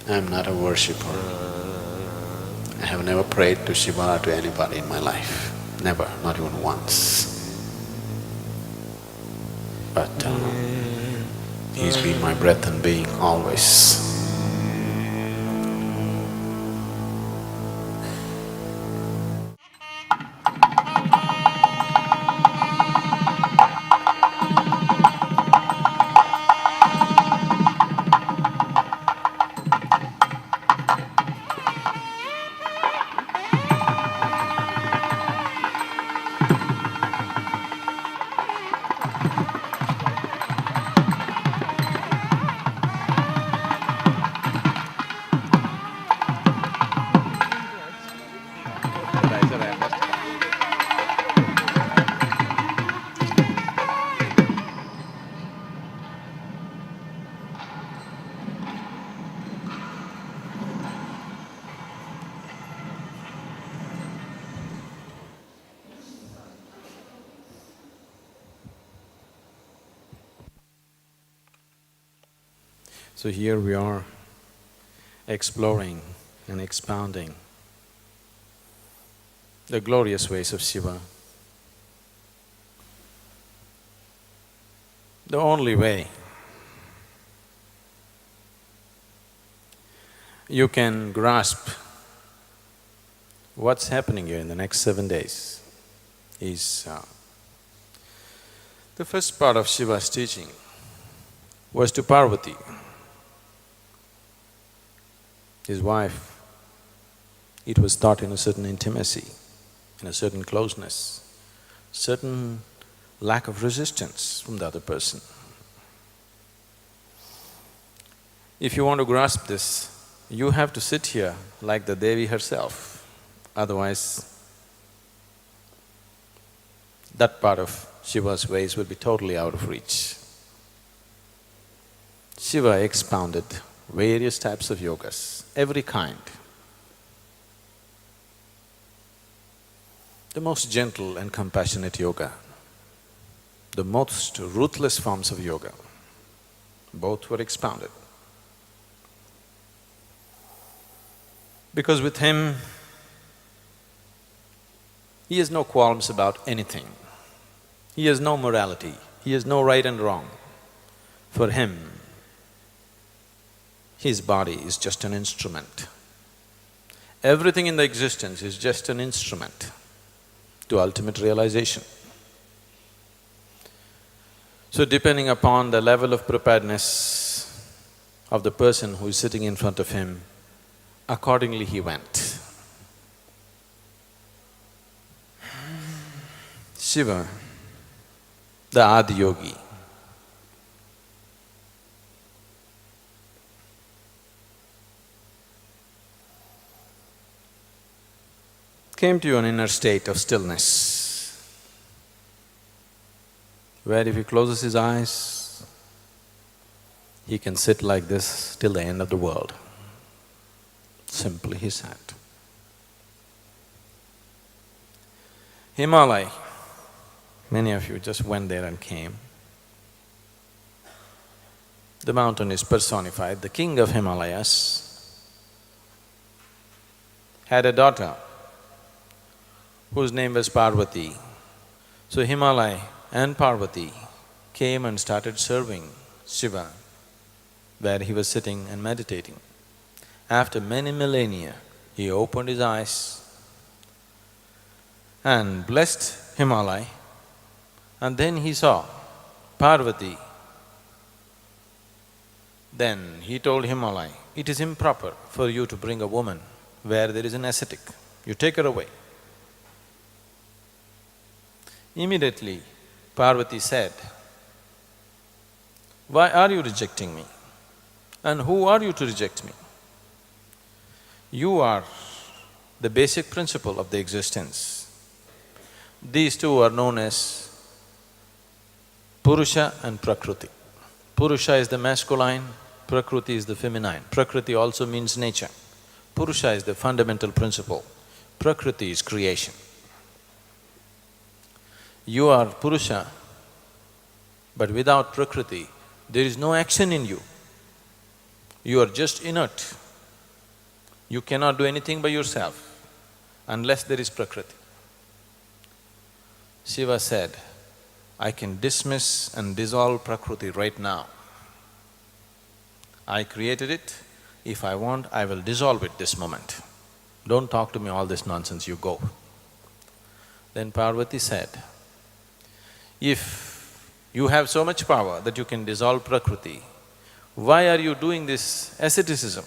I'm not a worshipper. I have never prayed to Shiva or to anybody in my life. Never, not even once. But he's been my breath and being always. So here we are exploring and expounding the glorious ways of Shiva. The only way you can grasp what's happening here in the next 7 days is the first part of Shiva's teaching was to Parvati, his wife. It was taught in a certain intimacy, in a certain closeness, certain lack of resistance from the other person. If you want to grasp this, you have to sit here like the Devi herself, otherwise that part of Shiva's ways will be totally out of reach. Shiva expounded various types of yogas, every kind. The most gentle and compassionate yoga, the most ruthless forms of yoga, both were expounded. Because with him, he has no qualms about anything. He has no morality, he has no right and wrong. For him, his body is just an instrument. Everything in the existence is just an instrument to ultimate realization. So depending upon the level of preparedness of the person who is sitting in front of him, accordingly he went. Shiva, the Adiyogi, came to an inner state of stillness, where if he closes his eyes, he can sit like this till the end of the world. Simply he sat. Himalaya, many of you just went there and came. The mountain is personified. The king of Himalayas had a daughter whose name was Parvati. So Himalaya and Parvati came and started serving Shiva where he was sitting and meditating. After many millennia, he opened his eyes and blessed Himalaya, and then he saw Parvati. Then he told Himalaya, it is improper for you to bring a woman where there is an ascetic, you take her away. Immediately, Parvati said, why are you rejecting me? And who are you to reject me? You are the basic principle of the existence. These two are known as Purusha and Prakriti. Purusha is the masculine, Prakriti is the feminine. Prakriti also means nature. Purusha is the fundamental principle, Prakriti is creation. You are Purusha, but without Prakriti, there is no action in you. You are just inert, You cannot do anything by yourself unless there is Prakriti. Shiva said, I can dismiss and dissolve Prakriti right now. I created it, if I want, I will dissolve it this moment. Don't talk to me all this nonsense, you go. Then Parvati said, if you have so much power that you can dissolve Prakriti, why are you doing this asceticism?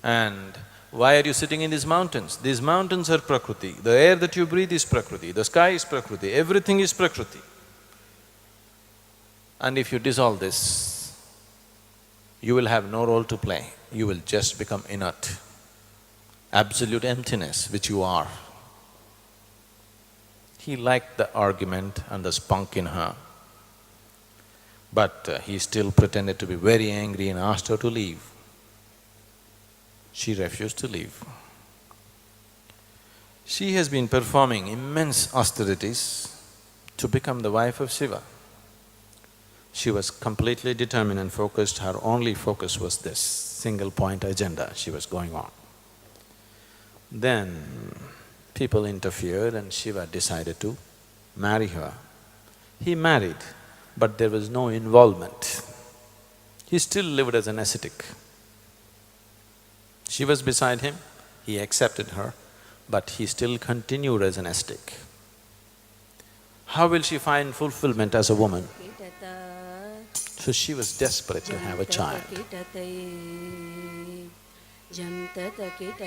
And why are you sitting in these mountains? These mountains are Prakriti, the air that you breathe is Prakriti, the sky is Prakriti, everything is Prakriti. And if you dissolve this, you will have no role to play, you will just become inert, absolute emptiness which you are. He liked the argument and the spunk in her, but he still pretended to be very angry and asked her to leave. She refused to leave. She has been performing immense austerities to become the wife of Shiva. She was completely determined and focused, her only focus was this single point agenda she was going on. Then people interfered and Shiva decided to marry her. He married, but there was no involvement. He still lived as an ascetic. She was beside him, he accepted her, but he still continued as an ascetic. How will she find fulfillment as a woman? So she was desperate to have a child.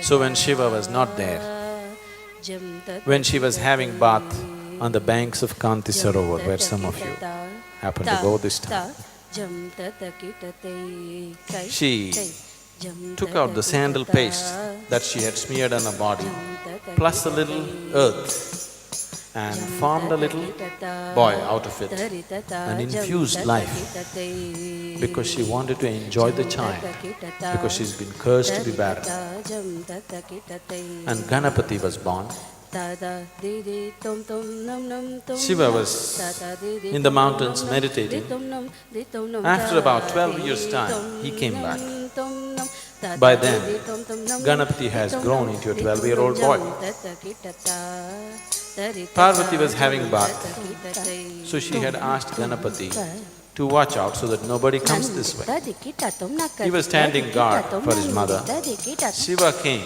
So when Shiva was not there, when she was having bath on the banks of Kanti Sarovar, where some of you happen to go this time, she took out the sandal paste that she had smeared on her body, plus a little earth, and formed a little boy out of it and infused life, because she wanted to enjoy the child, because she's been cursed to be barren. And Ganapati was born. Shiva was in the mountains meditating. After about 12 years' time, he came back. By then, Ganapati has grown into a 12-year-old boy. Parvati was having bath, so she had asked Ganapati to watch out so that nobody comes this way. He was standing guard for his mother. Shiva came.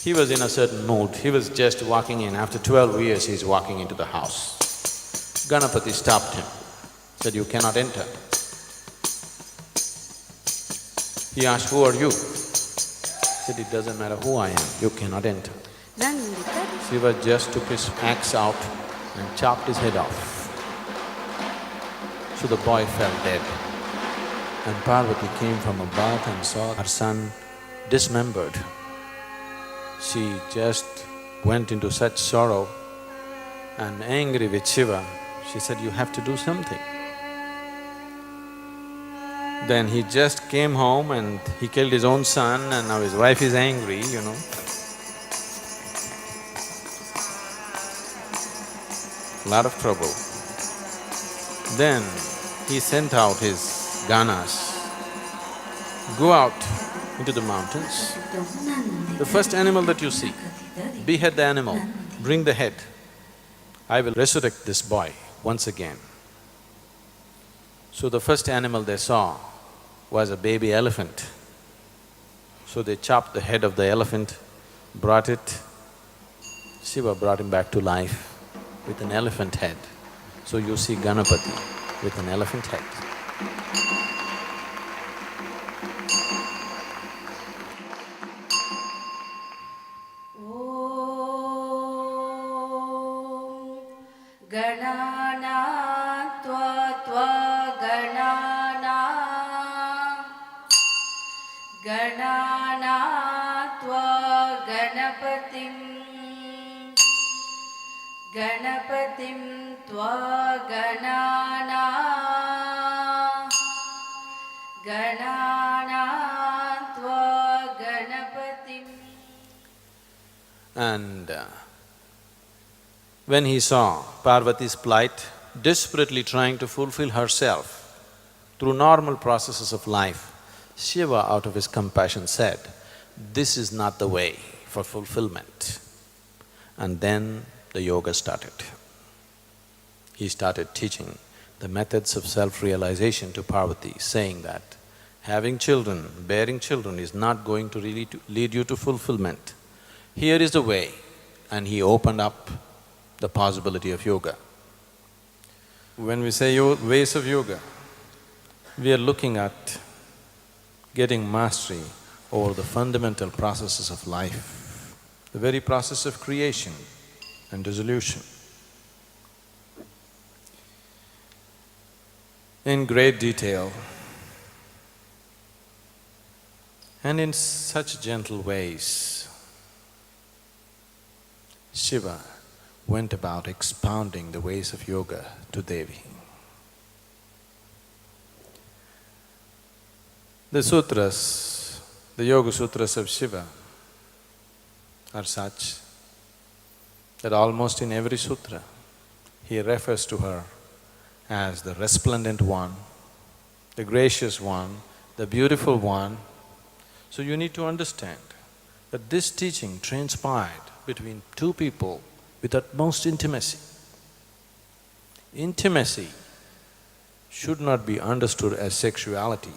He was in a certain mood, he was just walking in. After 12 years, he's walking into the house. Ganapati stopped him, said, you cannot enter. He asked, who are you? He said, it doesn't matter who I am, you cannot enter. Shiva just took his axe out and chopped his head off. So the boy fell dead. And Parvati came from a bath and saw her son dismembered. She just went into such sorrow and angry with Shiva, she said, you have to do something. Then he just came home and he killed his own son and now his wife is angry, you know. Lot of trouble. Then he sent out his ganas, go out into the mountains. The first animal that you see, behead the animal, bring the head. I will resurrect this boy once again. So the first animal they saw was a baby elephant. So they chopped the head of the elephant, brought it. Shiva brought him back to life with an elephant head. So you see Ganapati with an elephant head. Ganapatim tva ganana tva ganapatim. And when he saw Parvati's plight, desperately trying to fulfill herself through normal processes of life, Shiva, out of his compassion, said, "This is not the way for fulfillment." And then the yoga started. He started teaching the methods of self-realization to Parvati, saying that having children, bearing children is not going to really lead you to fulfillment. Here is the way, and he opened up the possibility of yoga. When we say ways of yoga, we are looking at getting mastery over the fundamental processes of life, the very process of creation and dissolution. In great detail and in such gentle ways, Shiva went about expounding the ways of yoga to Devi. The sutras, the yoga sutras of Shiva are such that almost in every sutra, he refers to her as the resplendent one, the gracious one, the beautiful one. So you need to understand that this teaching transpired between two people with utmost intimacy. Intimacy should not be understood as sexuality.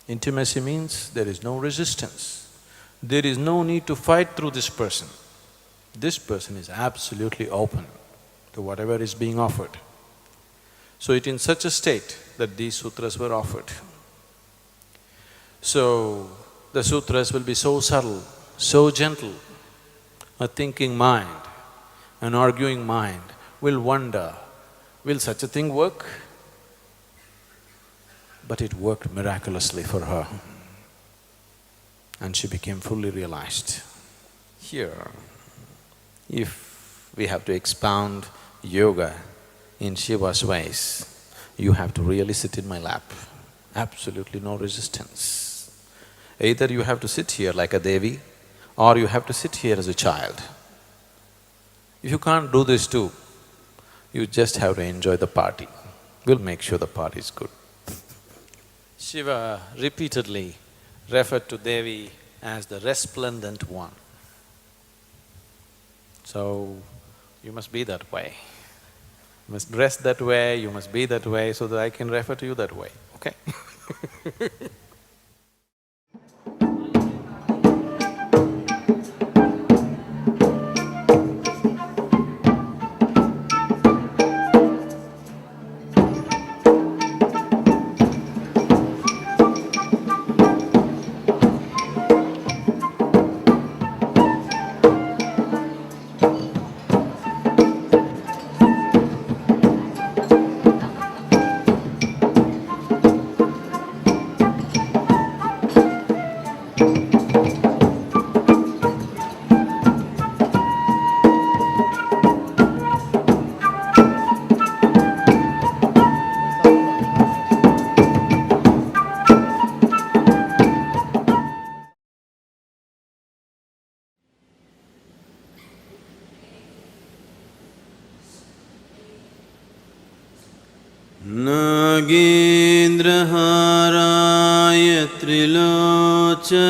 Intimacy means there is no resistance. There is no need to fight through this person. This person is absolutely open to whatever is being offered. So it in such a state that these sutras were offered. So the sutras will be so subtle, so gentle. A thinking mind, an arguing mind will wonder, will such a thing work? But it worked miraculously for her, and she became fully realized. Here, if we have to expound yoga in Shiva's ways, you have to really sit in my lap, absolutely no resistance. Either you have to sit here like a Devi, or you have to sit here as a child. If you can't do this too, you just have to enjoy the party. We'll make sure the party is good. Shiva repeatedly referred to Devi as the resplendent one. So, you must be that way. You must dress that way, you must be that way so that I can refer to you that way, okay? नागेन्द्रहाराय त्रिलोचनाय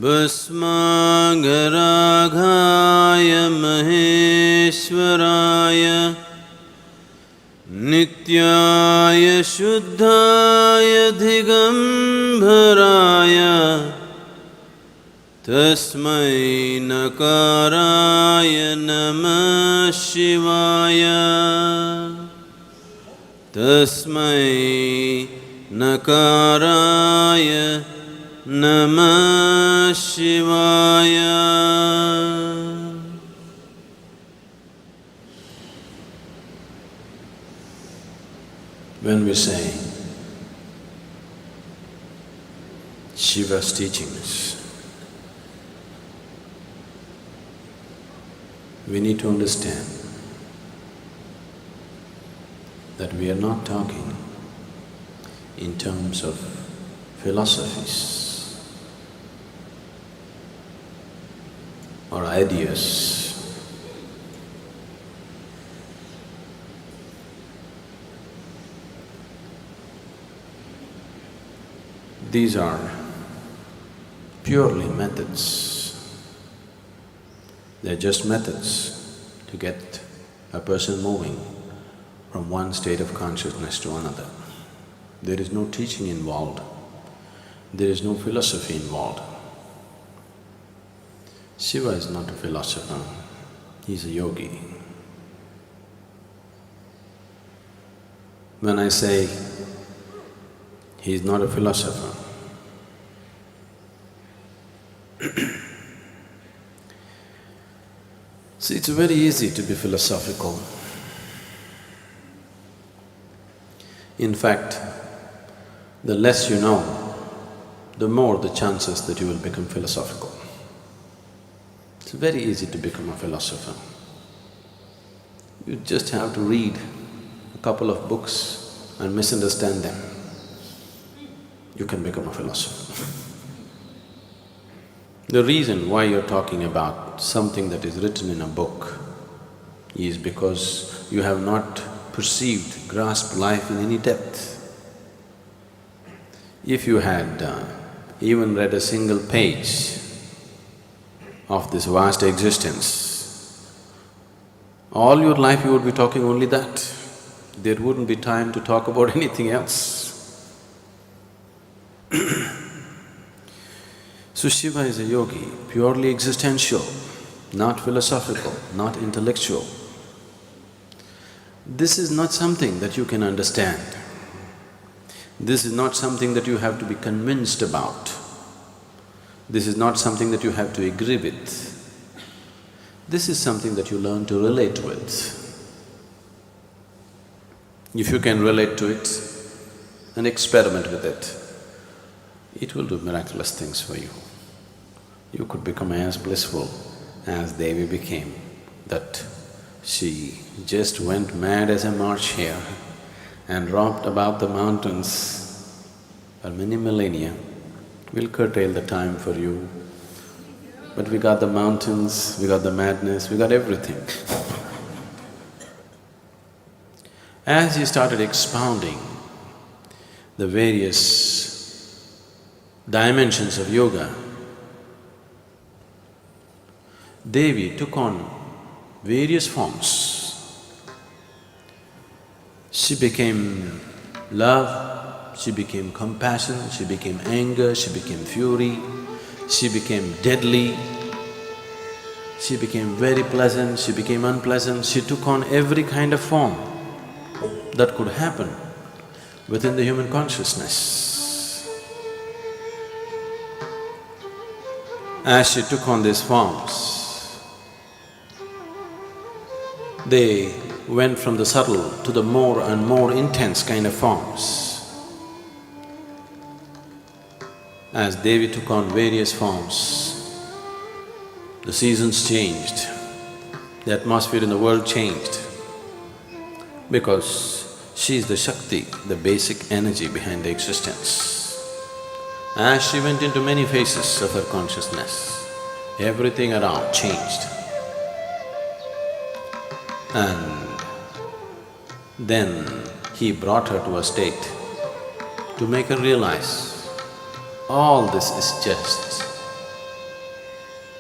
भस्माङ्गरागाय महेश्वराय नित्याय शुद्धाय दिगम्बराय तस्मै नकाराय नमः शिवाय तस्मै नकाराय नमः शिवाय। When we say Shiva's teachings, we need to understand that we are not talking in terms of philosophies or ideas. These are purely methods. They're just methods to get a person moving from one state of consciousness to another. There is no teaching involved, there is no philosophy involved. Shiva is not a philosopher, he's a yogi. When I say he's not a philosopher, see, it's very easy to be philosophical. In fact, the less you know, the more the chances that you will become philosophical. It's very easy to become a philosopher. You just have to read a couple of books and misunderstand them. You can become a philosopher. The reason why you're talking about something that is written in a book is because you have not perceived, grasped life in any depth. If you had even read a single page of this vast existence, all your life you would be talking only that. There wouldn't be time to talk about anything else. So Shiva is a yogi, purely existential, not philosophical, not intellectual. This is not something that you can understand. This is not something that you have to be convinced about. This is not something that you have to agree with. This is something that you learn to relate with. If you can relate to it and experiment with it will do miraculous things for you. You could become as blissful as Devi became, that she just went mad as a March hare and romped about the mountains for many millennia. We'll curtail the time for you, but we got the mountains, we got the madness, we got everything. As he started expounding the various dimensions of yoga, Devi took on various forms. She became love, she became compassion, she became anger, she became fury, she became deadly, she became very pleasant, she became unpleasant, she took on every kind of form that could happen within the human consciousness. As she took on these forms, they went from the subtle to the more and more intense kind of forms. As Devi took on various forms, the seasons changed, the atmosphere in the world changed, because she is the Shakti, the basic energy behind the existence. As she went into many phases of her consciousness, everything around changed. And then he brought her to a state to make her realize all this is just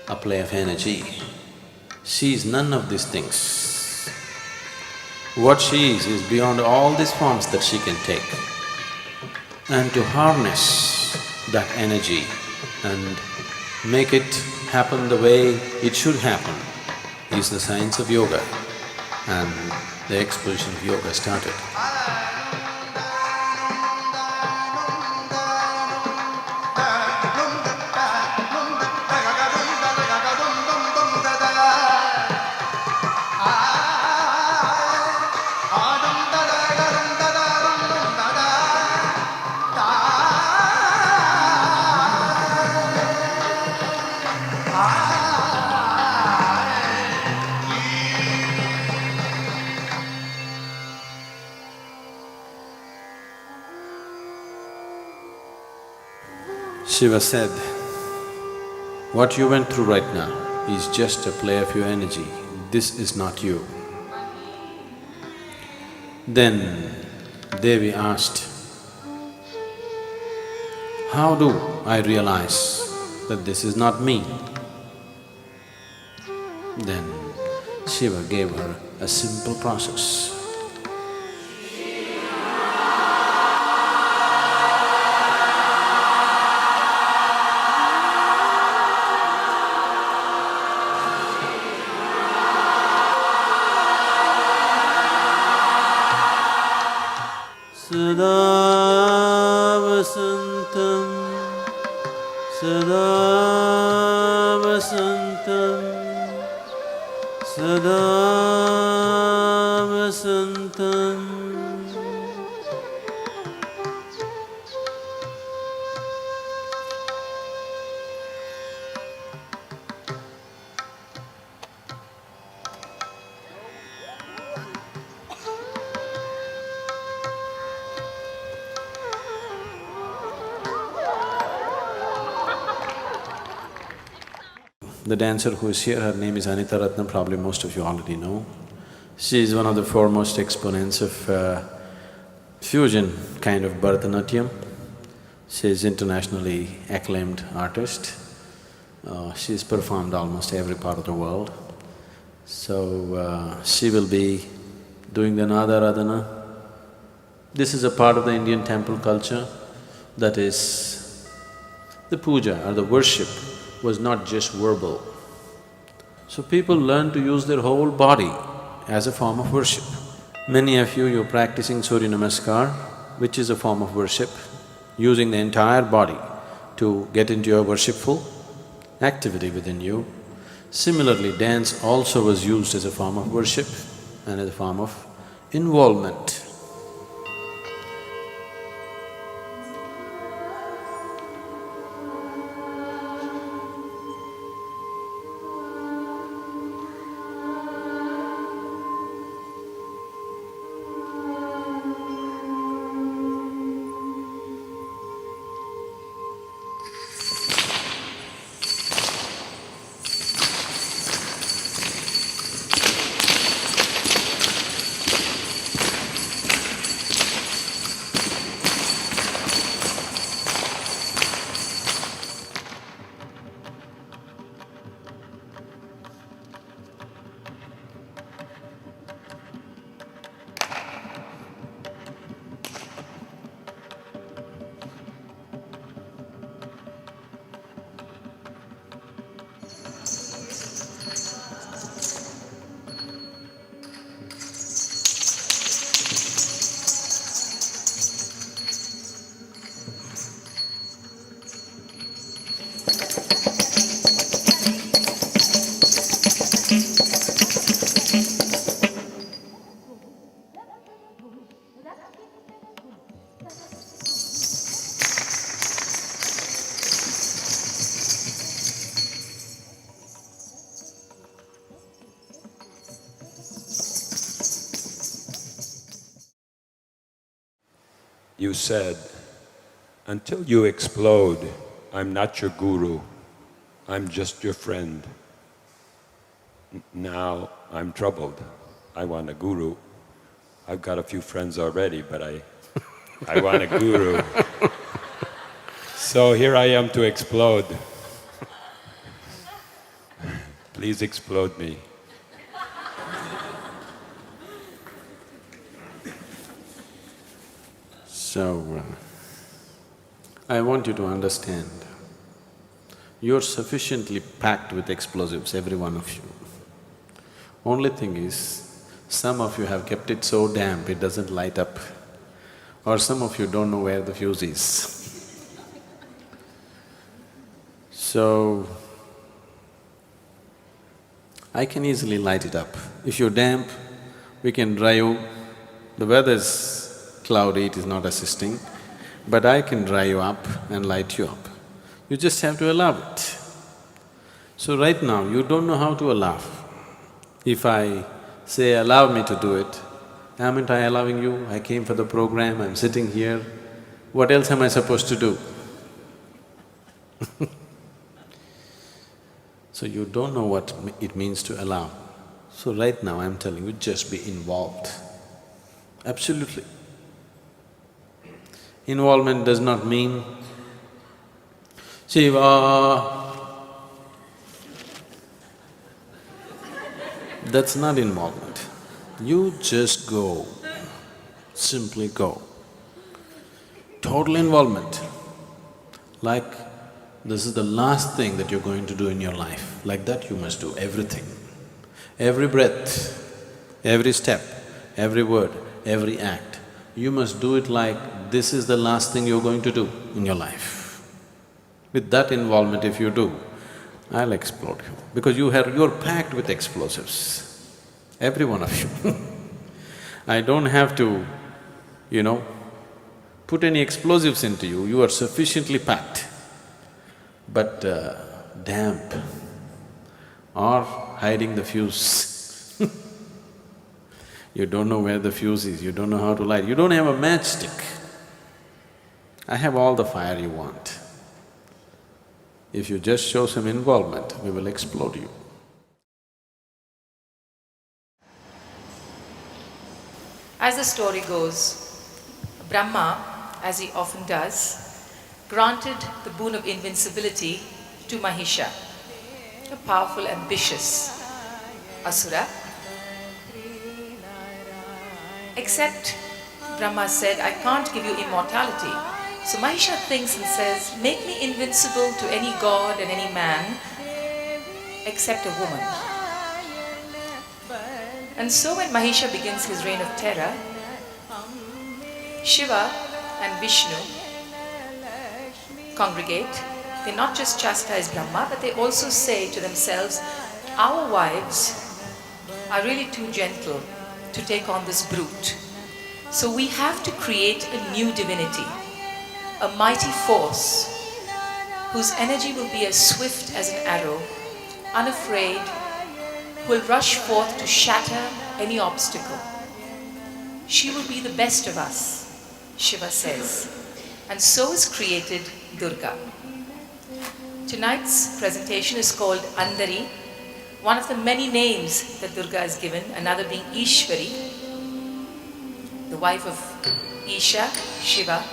a play of energy. She is none of these things. What she is beyond all these forms that she can take. And to harness that energy and make it happen the way it should happen is the science of yoga. And the explosion of yoga started. Shiva said, what you went through right now is just a play of your energy, this is not you. Then Devi asked, How do I realize that this is not me? Then Shiva gave her a simple process. Sada vasantam, sada vasantam, sada vasantam. The dancer who is here, her name is Anita Ratnam, probably most of you already know. She is one of the foremost exponents of fusion kind of Bharatanatyam. She is internationally acclaimed artist. She's performed almost every part of the world. So, she will be doing the Nadaradhana. This is a part of the Indian temple culture, that is, the puja or the worship was not just verbal. So people learn to use their whole body as a form of worship. Many of you, you're practicing Surya Namaskar, which is a form of worship, using the entire body to get into your worshipful activity within you. Similarly, dance also was used as a form of worship and as a form of involvement. You said, until you explode, I'm not your guru, I'm just your friend. Now I'm troubled. I want a guru. I've got a few friends already, but I want a guru. So here I am to explode. Please explode me. So, I want you to understand, you're sufficiently packed with explosives, every one of you. Only thing is, some of you have kept it so damp it doesn't light up, or some of you don't know where the fuse is. So, I can easily light it up. If you're damp, we can dry you. The weather's cloudy, it is not assisting, but I can dry you up and light you up. You just have to allow it. So right now, you don't know how to allow. If I say, allow me to do it, haven't I allowing you? I came for the program, I'm sitting here, what else am I supposed to do? So you don't know what it means to allow. So right now I'm telling you, just be involved. Absolutely. Involvement does not mean Shiva. That's not involvement. You just go, simply go. Total involvement. Like this is the last thing that you're going to do in your life. Like that you must do everything. Every breath, every step, every word, every act. You must do it like this is the last thing you're going to do in your life. With that involvement if you do, I'll explode you. Because you're packed with explosives, every one of you. I don't have to, put any explosives into you, you are sufficiently packed. But damp or hiding the fuse. You don't know where the fuse is, you don't know how to light, you don't have a matchstick. I have all the fire you want. If you just show some involvement, we will explode you. As the story goes, Brahma, as he often does, granted the boon of invincibility to Mahisha, a powerful, ambitious asura. Except Brahma said, I can't give you immortality. So Mahisha thinks and says, make me invincible to any god and any man except a woman. And so when Mahisha begins his reign of terror, Shiva and Vishnu congregate. They not just chastise Brahma, but they also say to themselves, our wives are really too gentle to take on this brute. So we have to create a new divinity, a mighty force whose energy will be as swift as an arrow, unafraid, who will rush forth to shatter any obstacle. She will be the best of us, Shiva says. And so is created Durga. Tonight's presentation is called Andari, one of the many names that Durga is given, another being Ishvari, the wife of Isha, Shiva.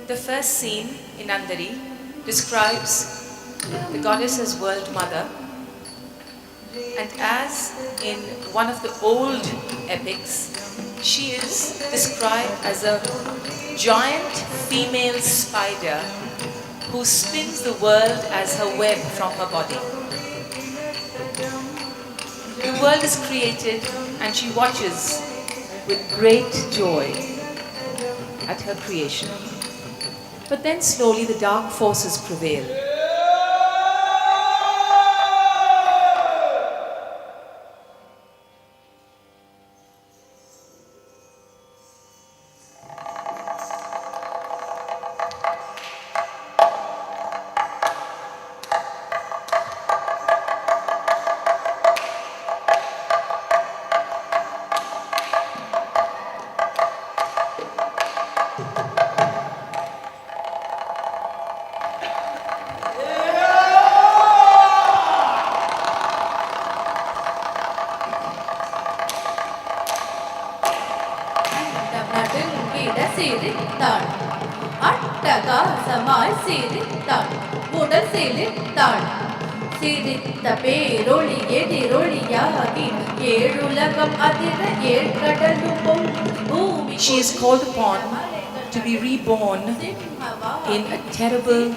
The first scene in Andari describes the goddess as world mother, and as in one of the old epics, she is described as a giant female spider who spins the world as her web from her body. The world is created and she watches with great joy at her creation. But then slowly the dark forces prevail. She is called upon to be reborn in a terrible,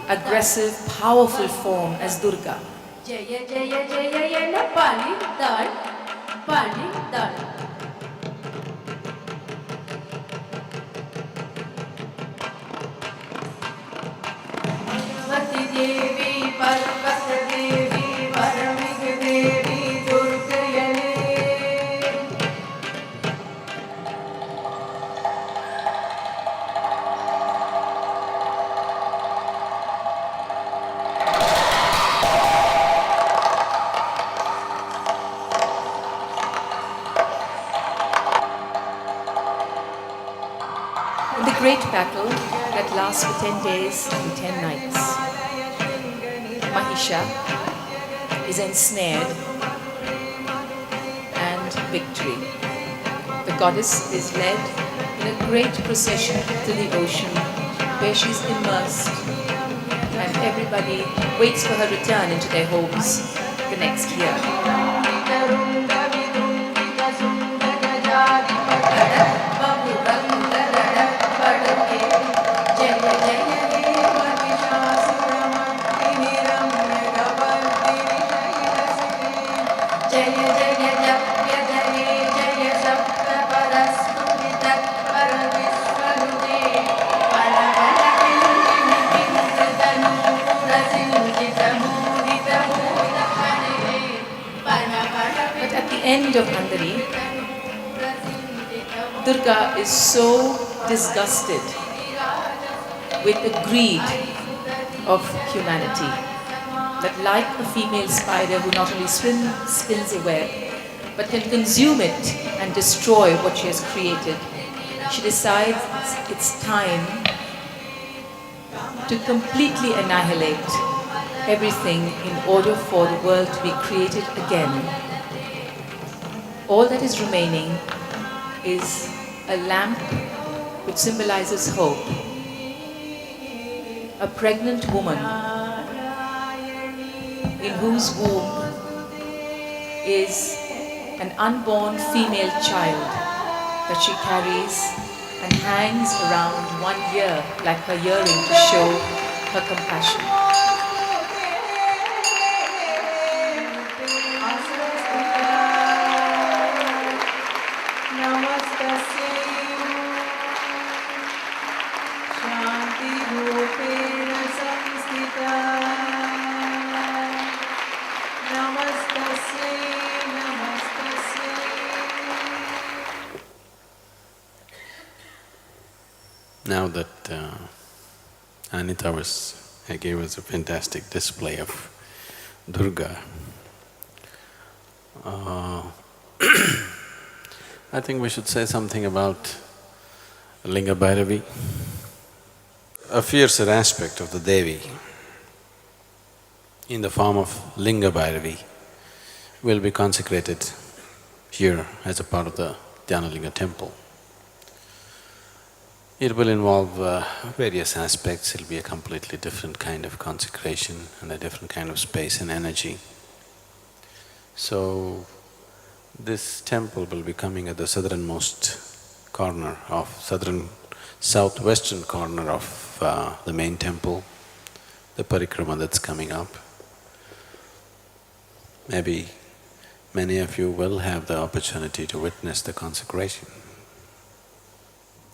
aggressive, powerful form as Durga. In the great battle that lasts for 10 days and 10 nights, Mahisha is ensnared and victory. The goddess is led in a great procession to the ocean where she's immersed and everybody waits for her return into their homes the next year. But at the end of Andari, Durga is so disgusted with the greed of humanity that, like a female spider who not only spins a web but can consume it and destroy what she has created, she decides it's time to completely annihilate everything in order for the world to be created again. All that is remaining is a lamp which symbolizes hope, a pregnant woman in whose womb is an unborn female child that she carries and hangs around one ear like her earring to show her compassion. Now that Anita gave us a fantastic display of Durga, I think we should say something about Linga Bhairavi. A fiercer aspect of the Devi in the form of Linga Bhairavi will be consecrated here as a part of the Dhyanalinga temple. It will involve various aspects, it'll be a completely different kind of consecration and a different kind of space and energy. So, this temple will be coming at the southernmost corner of southwestern corner of the main temple, the parikrama that's coming up. Maybe many of you will have the opportunity to witness the consecration.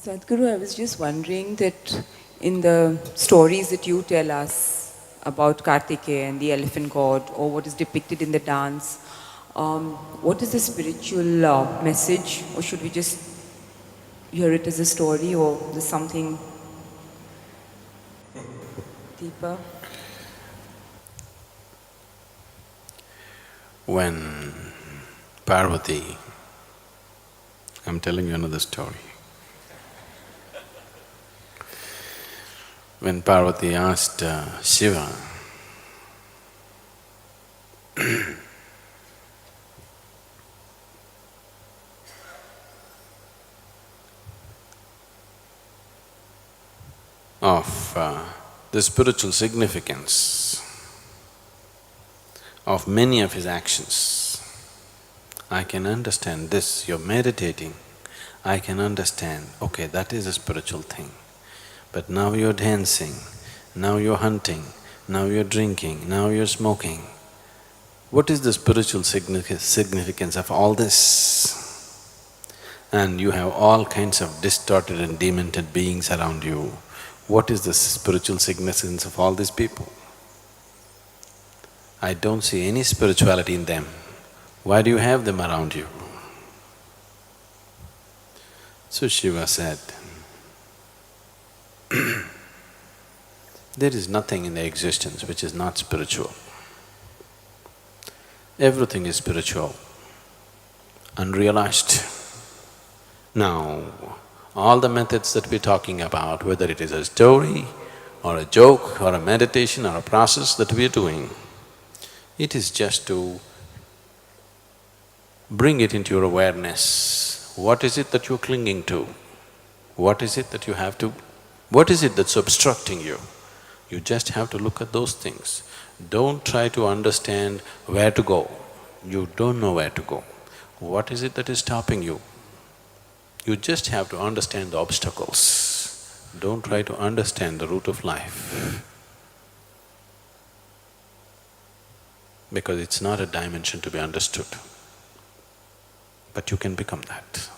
Sadhguru, I was just wondering that in the stories that you tell us about Kartikeya and the elephant god, or what is depicted in the dance, what is the spiritual message, or should we just hear it as a story, or there's something deeper? When Parvati… I'm telling you another story. When Parvati asked Shiva, of the spiritual significance of many of his actions, I can understand this, you're meditating, I can understand, okay, that is a spiritual thing. But now you're dancing, now you're hunting, now you're drinking, now you're smoking. What is the spiritual significance of all this? And you have all kinds of distorted and demented beings around you. What is the spiritual significance of all these people? I don't see any spirituality in them. Why do you have them around you? So Shiva said, there is nothing in the existence which is not spiritual. Everything is spiritual, unrealized. Now, all the methods that we're talking about, whether it is a story or a joke or a meditation or a process that we're doing, it is just to bring it into your awareness. What is it that you're clinging to? What is it that you have to… what is it that's obstructing you? You just have to look at those things. Don't try to understand where to go. You don't know where to go. What is it that is stopping you? You just have to understand the obstacles. Don't try to understand the route of life. Because it's not a dimension to be understood. But you can become that.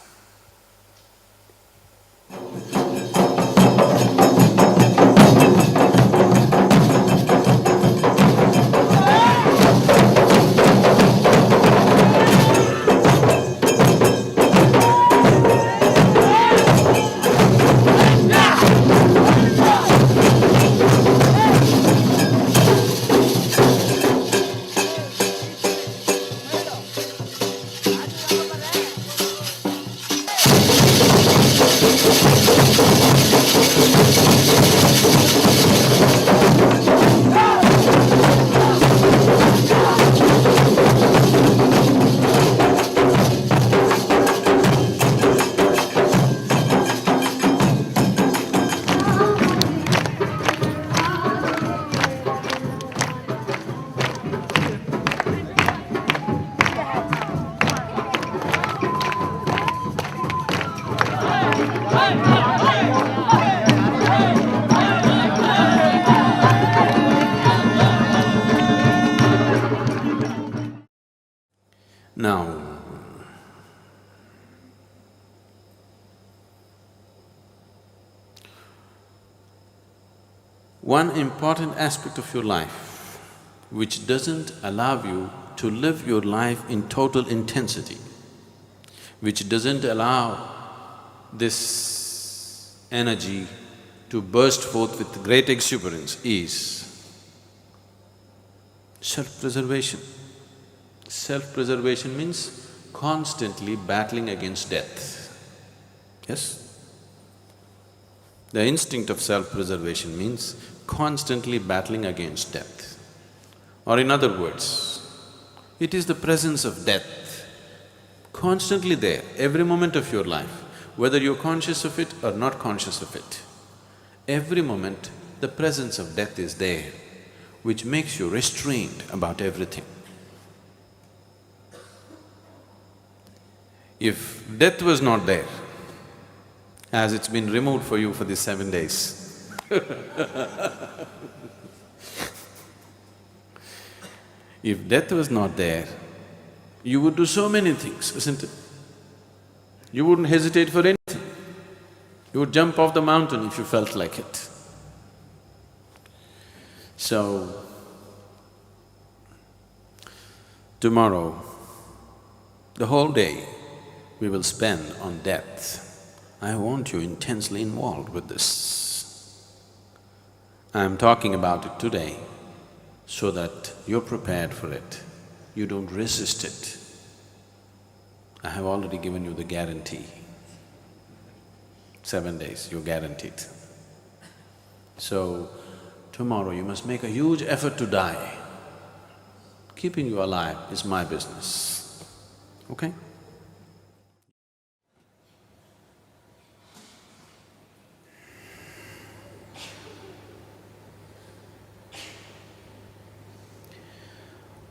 Now, one important aspect of your life which doesn't allow you to live your life in total intensity, which doesn't allow this energy to burst forth with great exuberance is self-preservation. Self-preservation means constantly battling against death, yes? The instinct of self-preservation means constantly battling against death. Or in other words, it is the presence of death constantly there, every moment of your life, whether you're conscious of it or not conscious of it. Every moment, the presence of death is there, which makes you restrained about everything. If death was not there, as it's been removed for you for these 7 days, if death was not there, you would do so many things, isn't it? You wouldn't hesitate for anything. You would jump off the mountain if you felt like it. So, tomorrow, the whole day we will spend on death. I want you intensely involved with this. I'm talking about it today so that you're prepared for it, you don't resist it. I have already given you the guarantee. 7 days, you're guaranteed. So, tomorrow you must make a huge effort to die. Keeping you alive is my business, okay?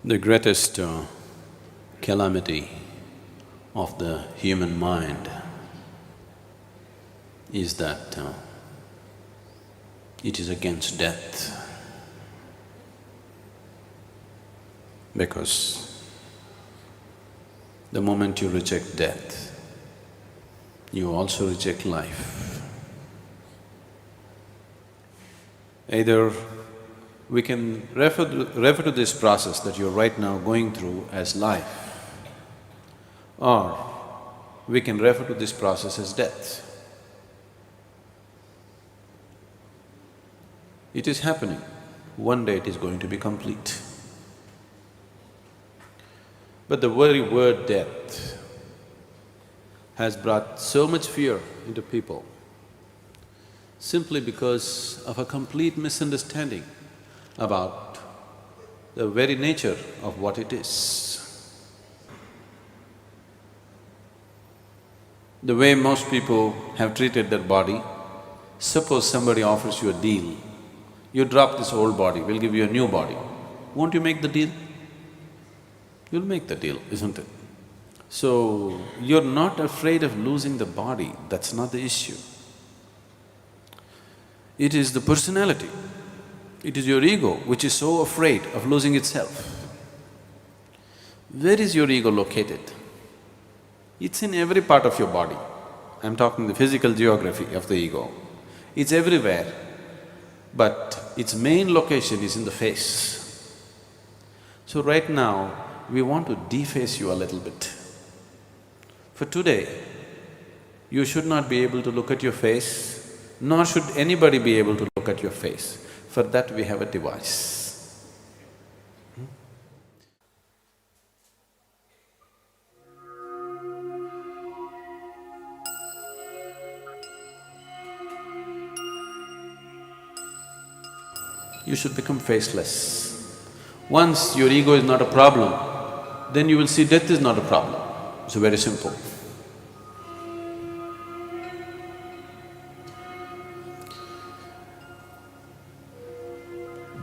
The greatest calamity of the human mind is that it is against death. Because the moment you reject death, you also reject life. Either we can refer to this process that you're right now going through as life, or we can refer to this process as death. It is happening. One day it is going to be complete. But the very word death has brought so much fear into people simply because of a complete misunderstanding about the very nature of what it is. The way most people have treated their body, suppose somebody offers you a deal, you drop this old body, we'll give you a new body. Won't you make the deal? You'll make the deal, isn't it? So, you're not afraid of losing the body, that's not the issue. It is the personality, it is your ego which is so afraid of losing itself. Where is your ego located? It's in every part of your body. I'm talking the physical geography of the ego. It's everywhere, but its main location is in the face. So right now, we want to deface you a little bit. For today, you should not be able to look at your face, nor should anybody be able to look at your face. For that we have a device. You should become faceless. Once your ego is not a problem, then you will see death is not a problem. It's very simple.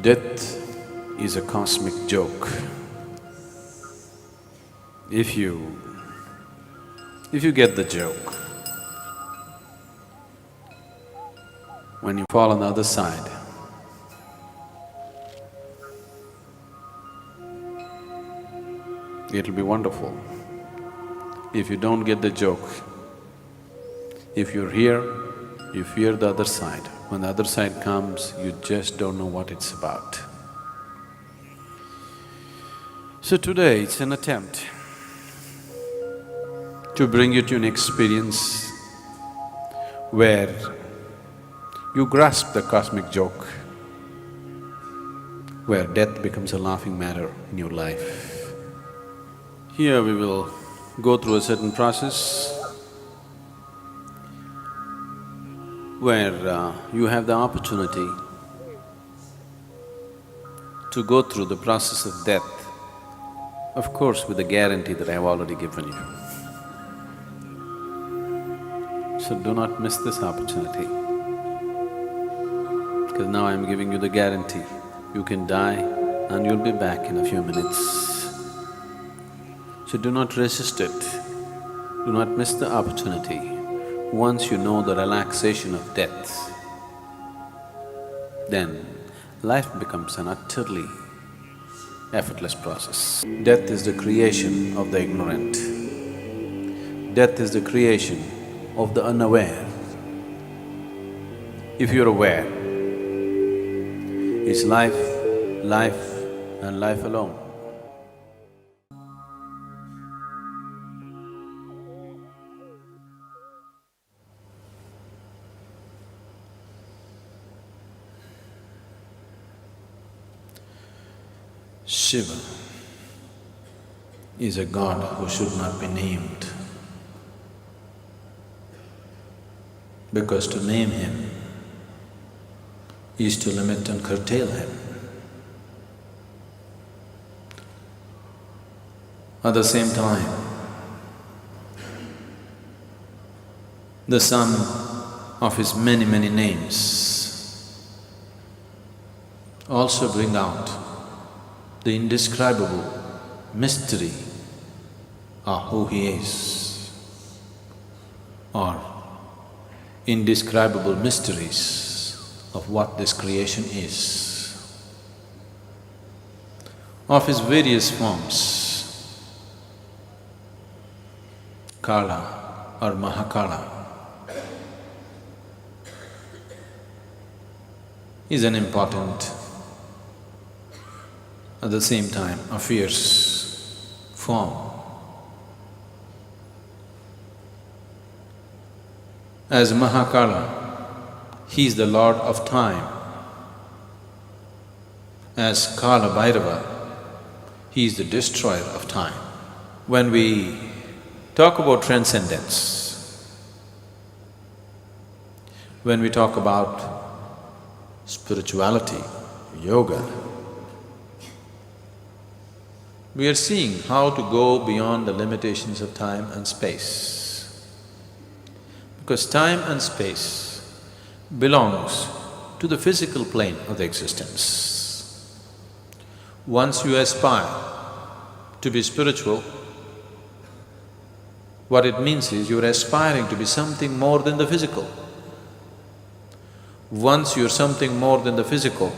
Death is a cosmic joke. If you get the joke, when you fall on the other side, it'll be wonderful. If you don't get the joke, if you're here, you fear the other side. When the other side comes, you just don't know what it's about. So today, it's an attempt to bring you to an experience where you grasp the cosmic joke, where death becomes a laughing matter in your life. Here we will go through a certain process where you have the opportunity to go through the process of death, of course with the guarantee that I have already given you. So do not miss this opportunity, because now I am giving you the guarantee. You can die and you'll be back in a few minutes. So do not resist it, do not miss the opportunity. Once you know the relaxation of death, then life becomes an utterly effortless process. Death is the creation of the ignorant. Death is the creation of the unaware. If you're aware, it's life, life and life alone. Shiva is a god who should not be named, because to name him is to limit and curtail him. At the same time, the sum of his many, many names also bring out the indescribable mystery of who he is, or indescribable mysteries of what this creation is. Of his various forms, Kala or Mahakala is an important, at the same time, a fierce form. As Mahakala, he is the lord of time. As Kala Bhairava, he is the destroyer of time. When we talk about transcendence, when we talk about spirituality, yoga, we are seeing how to go beyond the limitations of time and space. because time and space belongs to the physical plane of the existence. Once you aspire to be spiritual, what it means is you're aspiring to be something more than the physical. Once you're something more than the physical,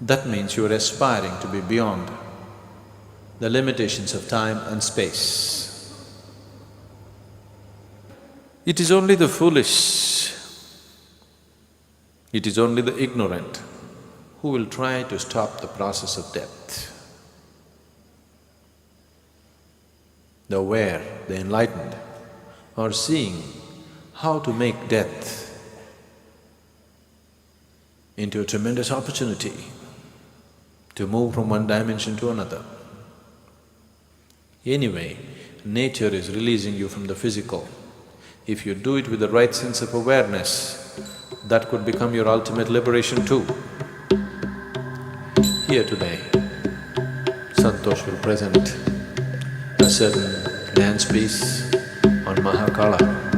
that means you're aspiring to be beyond the limitations of time and space. It is only the foolish, it is only the ignorant who will try to stop the process of death. The aware, the enlightened are seeing how to make death into a tremendous opportunity to move from one dimension to another. Anyway, nature is releasing you from the physical. If you do it with the right sense of awareness, that could become your ultimate liberation too. Here today, Santosh will present a certain dance piece on Mahakala.